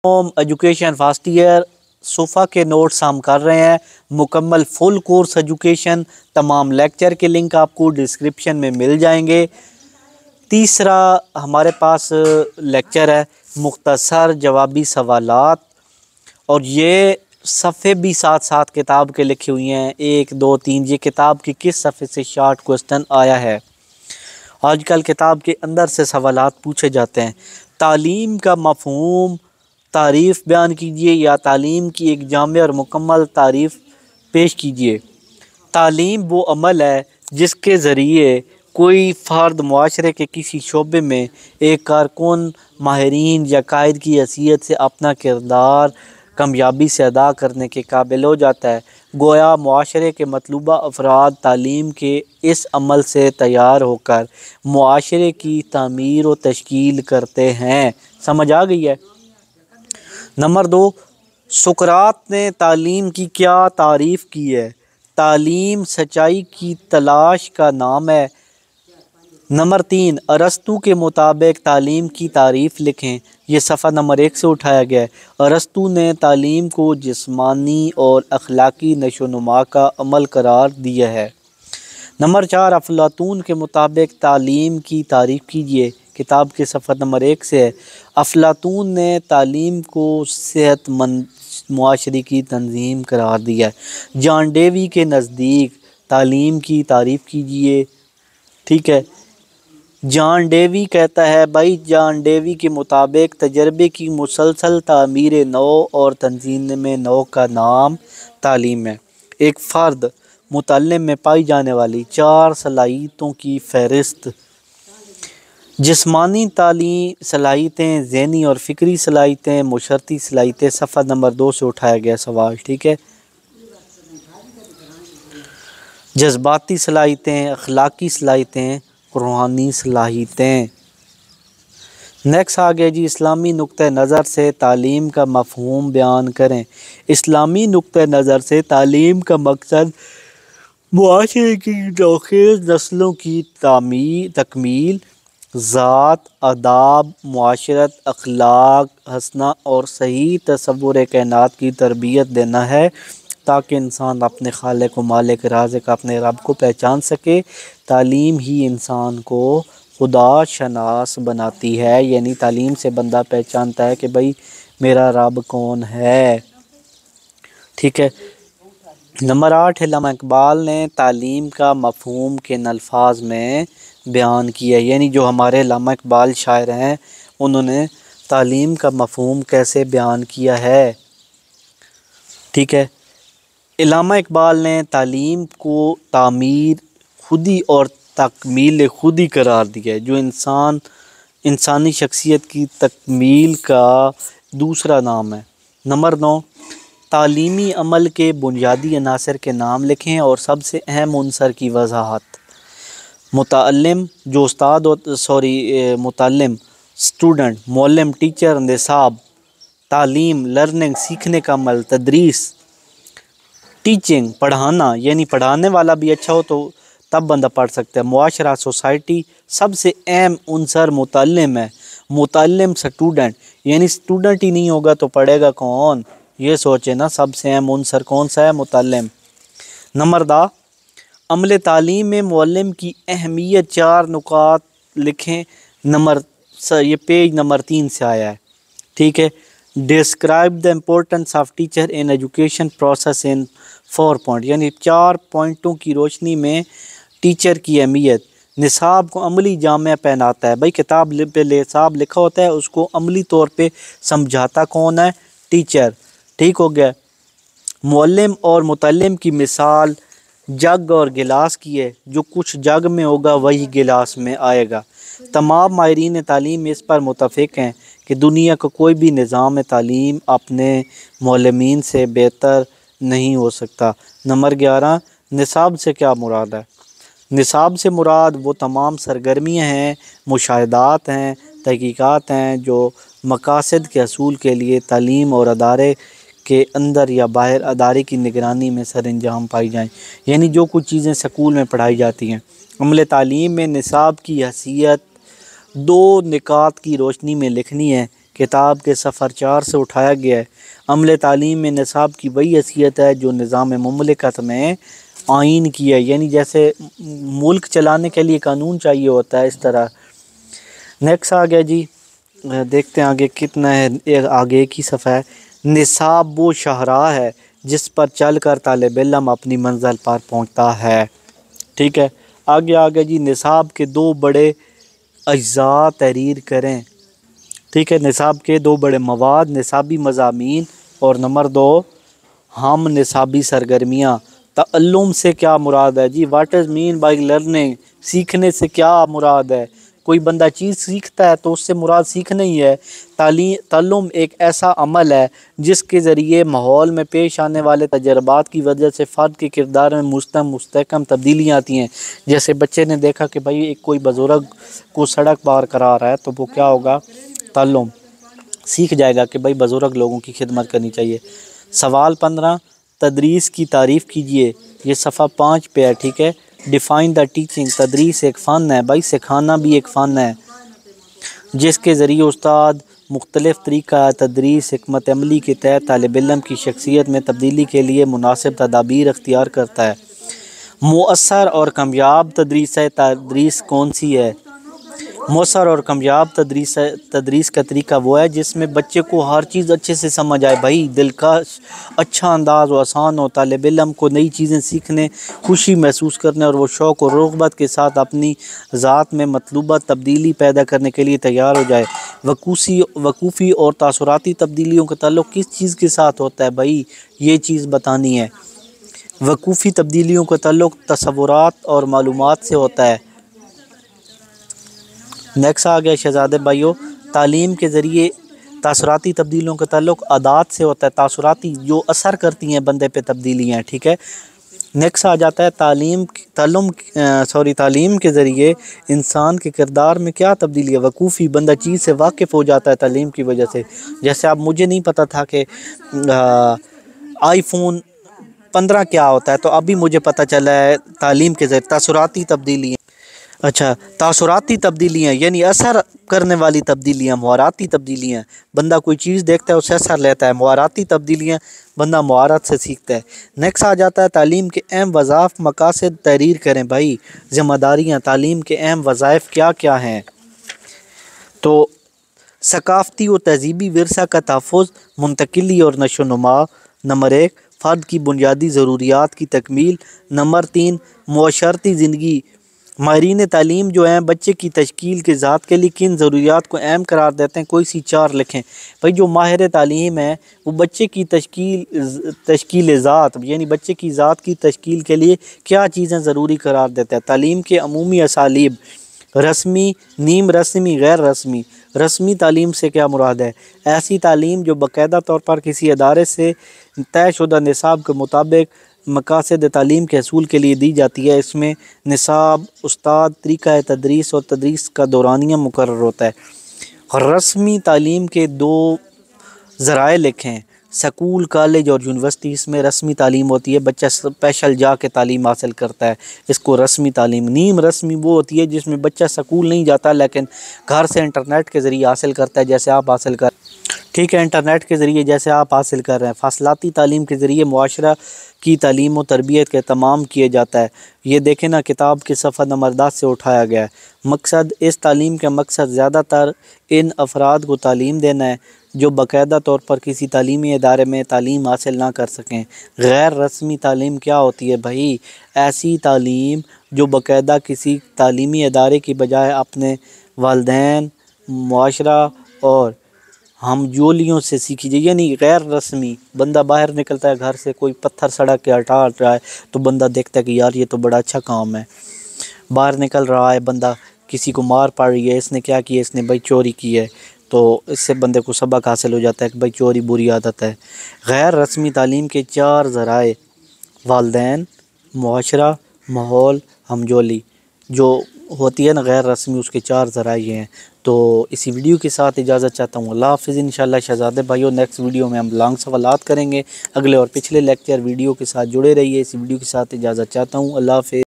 Home education first year sofa के notes हम कर रहे हैं। मुकम्मल फुल कोर्स एजुकेशन तमाम लेक्चर के लिंक आपको डिस्क्रिप्शन में मिल जाएंगे। तीसरा हमारे पास लेक्चर है मुख्तसर जवाबी सवालात, और ये सफ़े भी साथ साथ किताब के लिखे हुए हैं, 1 2 3। ये किताब की किस सफ़े से शॉर्ट क्वेश्चन आया है। आजकल किताब के अंदर से सवालात पूछे जाते हैं। तालीम का मफ़हूम तारीफ़ बयान कीजिए, या तालीम की एक जामे और मुकम्मल तारीफ़ पेश कीजिए। तालीम वो अमल है जिसके ज़रिए कोई फ़र्द मुआशरे के किसी शोबे में एक कारकुन, माहिरीन या कायद की हैसियत से अपना किरदार कामयाबी से अदा करने के काबिल हो जाता है। गोया मुआशरे के मतलूबा अफराद तालीम के इस अमल से तैयार होकर मुआशरे की तामीर व तश्कील करते हैं। समझ आ गई है। नंबर 2, सुकरात ने तालीम की क्या तारीफ़ की है। तालीम सच्चाई की तलाश का नाम है। नंबर 3, अरस्तू के मुताबिक तालीम की तारीफ़ लिखें। ये सफ़ा नंबर 1 से उठाया गया है। अरस्तू ने तालीम को जिस्मानी और अखलाकी नशोनुमा का अमल करार दिया है। नंबर 4, अफलातून के मुताबिक तालीम की तारीफ़ कीजिए। किताब के सफ़ा नंबर 1 से है। अफलातून ने तालीम को सेहतमंद मुआशरे की तंजीम करार दिया है। जॉन डेवी के नज़दीक तालीम की तारीफ़ कीजिए। ठीक है। जॉन डेवी कहता है, भाई जॉन डेवी के मुताबिक तजर्बे की मुसलसल तामीर नौ और तंजीम नौ का नाम तालीम है। एक फ़र्द मुतल्लिम में पाई जाने वाली 4 सलाहियतों की फ़हरिस्त। जिस्मानी तालीम सलाहियतें, ज़हनी और फ़िक्री सलाहियतें, मुशर्रती सलाहियतें। सफ़ा नंबर 2 से उठाया गया सवाल। ठीक है। जज्बाती सलाहियतें, अखलाकी सलाहियतें, रूहानी सलाहियतें। नेक्स्ट आ गया जी, इस्लामी नुक्ते नज़र से तालीम का मफ़हूम बयान करें। इस्लामी नुक्ते नज़र से तालीम का मकसद मुआशरे की नौखेज़ नस्लों की तकमील, ज़ात, आदाब, मुआशरत, अखलाक, हसना और सही तसव्वुर कायनात की तरबियत देना है, ताकि इंसान अपने खालिक व मालिक राज़िक अपने रब को पहचान सके। तालीम ही इंसान को खुदा शनास बनाती है, यानी तालीम से बंदा पहचानता है कि भाई मेरा रब कौन है। ठीक है। नंबर 8, अल्लामा इकबाल ने तालीम का मफ़हूम किन अल्फाज में बयान किया, यानी जो हमारे अल्लामा इकबाल शायर हैं उन्होंने तालीम का मफ़हूम कैसे बयान किया है। ठीक है। अल्लामा इकबाल ने तालीम को तामीर खुदी और तकमील खुदी करार दिया है, जो इंसानी शख्सियत की तकमील का दूसरा नाम है। नंबर 9, तालीमी अमल के बुनियादी अनासर के नाम लिखें और सबसे अहम उनसर की वजाहत। मुतअल्लिम जो उस्ताद मुतअल्लिम स्टूडेंट, मुअल्लिम टीचर, निसाब तालीम लर्निंग सीखने का अमल, तदरीस टीचिंग पढ़ाना, यानी पढ़ाने वाला भी अच्छा हो तो तब बंदा पढ़ सकता है। मुआशरा सोसाइटी सबसे अहम उनसर मुतअल्लिम है। मुतअल्लिम स्टूडेंट, यानी स्टूडेंट ही नहीं होगा तो पढ़ेगा कौन, ये सोचे ना। सबसे अहम उनसर कौन सा है, मुतअल्लिम। नंबर 10, अमले तालीम में मुअल्लिम की अहमियत 4 नुकात लिखें। ये पेज नंबर 3 से आया है। ठीक है। Describe the importance of teacher in education process in 4 point, यानी 4 पॉइंटों की रोशनी में टीचर की अहमियत। निसाब को अमली जामे पहनाता है। भाई किताब पे निसाब लिखा होता है, उसको अमली तौर पे समझाता कौन है, टीचर। ठीक हो गया। मुअल्लिम और मुतअल्लिम की मिसाल जग और गिलास की है, जो कुछ जग में होगा वही गिलास में आएगा। तमाम माहिरीन तालीम इस पर मुतफ़िक हैं कि दुनिया का कोई भी निज़ाम तालीम अपने मुअल्लिमीन से बेहतर नहीं हो सकता। नंबर 11, निसाब से क्या मुराद है। निसाब से मुराद वो तमाम सरगर्मियाँ हैं, मुशाहिदात हैं, तहकीकात हैं जो मकासद के असूल के लिए तालीम और अदारे के अंदर या बाहर अदारे की निगरानी में सरअंजाम पाई जाएँ, यानी जो कुछ चीज़ें स्कूल में पढ़ाई जाती हैं। अमले तालीम में निसाब की हैसियत 2 निकात की रोशनी में लिखनी है। किताब के सफ़र 4 से उठाया गया है। अमले तालीम में निसाब की वही हैसियत है जो निज़ाम मुमलिकत में आइन की है, यानी जैसे मुल्क चलाने के लिए कानून चाहिए होता है, इस तरह। नेक्स्ट आ गया जी, देखते हैं आगे कितना है। आगे एक ही सफ़ा है। निसाब वो शाहराह है जिस पर चल कर तालिब इल्म अपनी मंजिल पर पहुँचता है। ठीक है, आगे जी, निसाब के 2 बड़े अज्जा तहरीर करें। ठीक है, निसाब के 2 बड़े मवाद, निसाबी मज़ामीन और नंबर 2 हम निसाबी सरगर्मियाँ। तअल्लुम से क्या मुराद है ji? What is mean by learning? सीखने से क्या मुराद है? कोई बंदा चीज़ सीखता है तो उससे मुराद सीखना ही है। ताल्लुम एक ऐसा अमल है जिसके ज़रिए माहौल में पेश आने वाले तजर्बात की वजह से फ़र्द के किरदार में मुस्तहकम तब्दीलियाँ आती हैं। जैसे बच्चे ने देखा कि भाई एक कोई बुज़ुर्ग को सड़क पार करा रहा है, तो वो क्या होगा? ताल्लुम सीख जाएगा कि भाई बुज़ुर्ग लोगों की खिदमत करनी चाहिए। सवाल 15, तदरीस की तारीफ़ कीजिए। ये सफ़ा 5 पे है। ठीक है, डिफ़ाइन द टीचिंग। तदरीस एक फ़न है भाई, सिखाना भी एक फ़न है जिसके ज़रिए उस्ताद मुख्तलिफ़ तरीक़ा तदरीस हिकमत अमली के तहत तालिब इल्म की शख्सियत में तब्दीली के लिए मुनासिब तदाबीर अख्तियार करता है। मुअस्सर और कामयाब तदरीस कौन सी है? मौसर और कामयाब तदरीस का तरीका वो है जिसमें बच्चे को हर चीज़ अच्छे से समझ आए भाई, दिलकश, अच्छा अंदाज़ व आसान हो, तालिब इल्म को नई चीज़ें सीखने, खुशी महसूस करने और वो शौक़ और रग़बत के साथ अपनी ज़ात में मतलूबा तब्दीली पैदा करने के लिए तैयार हो जाए। वकूफ़ी और तासुराती तब्दीलियों का ताल्लुक़ किस चीज़ के साथ होता है भाई? ये चीज़ बतानी है। वकूफ़ी तब्दीलियों का ताल्लुक़ तसव्वुरात और मालूमात से होता है। नेक्स्ट आ गया शहज़ादे भाइयों, तालीम के ज़रिए तासुराती तब्दीलियों का ताल्लुक़ आदात से होता है। तासुराती जो असर करती हैं बंदे पे तब्दीलियाँ। ठीक है, नेक्स्ट आ जाता है तालीम के ज़रिए इंसान के किरदार में क्या तब्दीली है? वकूफ़ी, बंदा चीज़ से वाकिफ़ हो जाता है तालीम की वजह से। जैसे अब मुझे नहीं पता था कि आईफोन 15 क्या होता है, तो अभी मुझे पता चला है तालीम के ज़रिए। तासुराती तब्दीली, अच्छा, तासुराती तब्दीलियाँ यानी असर करने वाली तब्दीलियाँ। मुहाराती तब्दीलियाँ, बंदा कोई चीज़ देखता है उससे असर लेता है। मुहाराती तब्दीलियाँ, बंदा मुहारत से सीखता है। नेक्स्ट आ जाता है तालीम के अहम वज़ाफ़ मकासद तहरीर करें भाई। ज़िम्मेदारियाँ, तालीम के अहम वज़ाइफ क्या क्या हैं? तो सकाफ़ती व तहज़ीबी विरसा का तहफ़्फ़ुज़, मुंतकिली और नशोनुमा। नंबर 1, फ़र्द की बुनियादी ज़रूरियात की तकमील। नंबर 3, मुअशरती ज़िंदगी। माहिरीन तालीम जो हैं बच्चे की तश्कील के ज़ात के लिए किन ज़रूरियात को अहम करार देते हैं? कोई सी 4 लिखें भाई। जो माहिर तालीम है वो बच्चे की तश्कील ज़ात यानी बच्चे की ज़ात की तश्कील के लिए क्या चीज़ें ज़रूरी करार देते हैं? तालीम के अमूमी असालीब, रस्मी, नीम रस्मी, गैर रस्मी। रस्मी तालीम से क्या मुराद है? ऐसी तालीम जो बाकायदा तौर पर किसी अदारे से तयशुदा निसाब के मुताबिक मकासद तालीम के हसूल के लिए दी जाती है। इसमें निसाब, उस्ताद, तरीक़ा तदरीस और तदरीस का दौरानिया मुकर्रर होता है। रस्मी तालीम के 2 ज़राए लिखें। स्कूल, कॉलेज और यूनिवर्सिटी, इसमें रस्मी तालीम होती है, बच्चा स्पेशल जाके तालीम हासिल करता है, इसको रस्मी तालीम। नीम रस्मी वो होती है जिसमें बच्चा स्कूल नहीं जाता लेकिन घर से इंटरनेट के ज़रिए हासिल करता है, जैसे आप हासिल कर। ठीक है, इंटरनेट के ज़रिए जैसे आप हासिल कर रहे हैं। फ़ासलाती तालीम के ज़रिए मुआशरा की तालीम व तरबियत का तमाम किया जाता है। ये देखें ना, किताब के सफ़ा नंबर 10 से उठाया गया है। मकसद, इस तालीम का मकसद ज़्यादातर इन अफराद को तालीम देना है जो बाकायदा तौर पर किसी तालीमी इदारे में तालीम हासिल ना कर सकें। गैर रस्मी तालीम क्या होती है भाई? ऐसी तालीम जो बाकायदा किसी तालीमी इदारे की बजाय अपने वालिदैन, मुआशरा और हमजोलियों से सीखी जाए। यानी गैर रस्मी, बंदा बाहर निकलता है घर से, कोई पत्थर सड़क के हटा रहा है तो बंदा देखता है कि यार ये तो बड़ा अच्छा काम है। बाहर निकल रहा है बंदा, किसी को मार पड़ रही है, इसने क्या किया? इसने भाई चोरी की है, तो इससे बंदे को सबक हासिल हो जाता है कि भाई चोरी बुरी आदत है। गैर रस्मी तालीम के 4 ज़राए, वालिदैन, मुआशरा, माहौल, हमजोली जो होती है ना गैर रस्मी, उसके 4 ज़राए हैं। तो इसी वीडियो के साथ इजाज़त चाहता हूँ। अल्लाह हाफ़िज़। इंशाअल्लाह शहज़ादे भाइयों, नेक्स्ट वीडियो में हम लॉन्ग सवालात करेंगे। अगले और पिछले लेक्चर वीडियो के साथ जुड़े रहिए। इस वीडियो के साथ इजाज़त चाहता हूँ। अल्लाह हाफ़िज़।